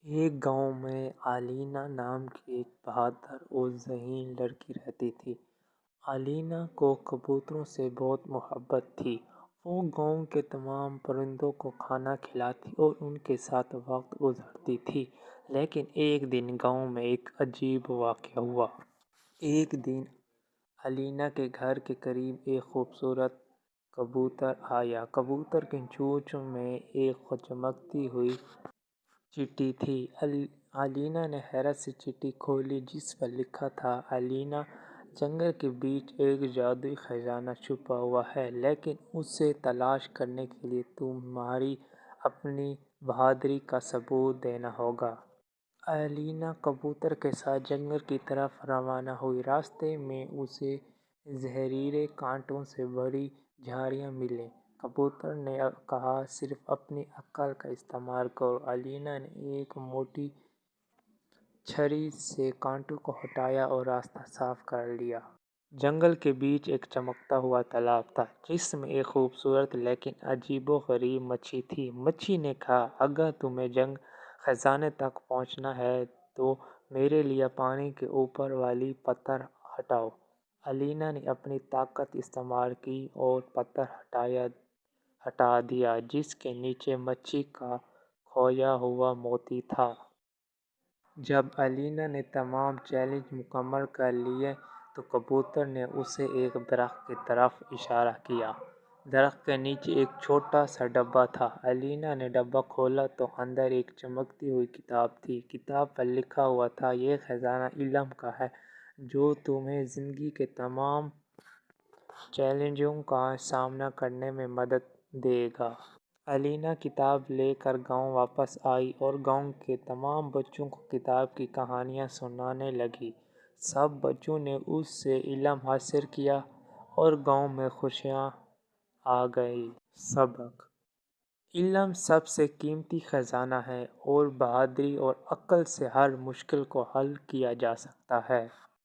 ایک گاؤں میں علینا نام کی ایک بہادر اور ذہین لڑکی رہتی تھی۔ علینا کو کبوتروں سے بہت محبت تھی۔ وہ گاؤں کے تمام پرندوں کو کھانا کھلاتی اور ان کے ساتھ وقت گزارتی تھی۔ لیکن ایک دن گاؤں میں ایک عجیب واقعہ ہوا۔ ایک دن علینا کے گھر کے قریب ایک خوبصورت کبوتر آیا۔ کبوتر کی چونچ میں ایک چمکتی ہوئی چٹی تھی۔ علینا نے حیرت سے چٹی کھولی جس پر لکھا تھا، علینا، جنگل کے بیچ ایک جادوئی خزانہ چھپا ہوا ہے، لیکن اسے تلاش کرنے کے لیے تمہیں اپنی بہادری کا ثبوت دینا ہوگا۔ علینا کبوتر کے ساتھ جنگل کی طرف روانہ ہوئی۔ راستے میں اسے زہریلے کانٹوں سے بھری جھاڑیاں ملیں۔ کبوتر نے کہا، صرف اپنی عقل کا استعمال کرو۔ علینا نے ایک موٹی چھری سے کانٹوں کو ہٹایا اور راستہ صاف کر لیا۔ جنگل کے بیچ ایک چمکتا ہوا تالاب تھا جس میں ایک خوبصورت لیکن عجیب و غریب مچھلی تھی۔ مچھلی نے کہا، اگر تمہیں خزانے تک پہنچنا ہے تو میرے لیے پانی کے اوپر والی پتھر ہٹاؤ۔ علینا نے اپنی طاقت استعمال کی اور پتھر ہٹا دیا جس کے نیچے مچھلی کا کھویا ہوا موتی تھا۔ جب علینا نے تمام چیلنج مکمل کر لیے تو کبوتر نے اسے ایک درخت کی طرف اشارہ کیا۔ درخت کے نیچے ایک چھوٹا سا ڈبہ تھا۔ علینا نے ڈبہ کھولا تو اندر ایک چمکتی ہوئی کتاب تھی۔ کتاب پر لکھا ہوا تھا، یہ خزانہ علم کا ہے جو تمہیں زندگی کے تمام چیلنجوں کا سامنا کرنے میں مدد دے گا۔ علینا کتاب لے کر گاؤں واپس آئی اور گاؤں کے تمام بچوں کو کتاب کی کہانیاں سنانے لگی۔ سب بچوں نے اس سے علم حاصل کیا اور گاؤں میں خوشیاں آ گئیں۔ سبق: علم سب سے قیمتی خزانہ ہے اور بہادری اور عقل سے ہر مشکل کو حل کیا جا سکتا ہے۔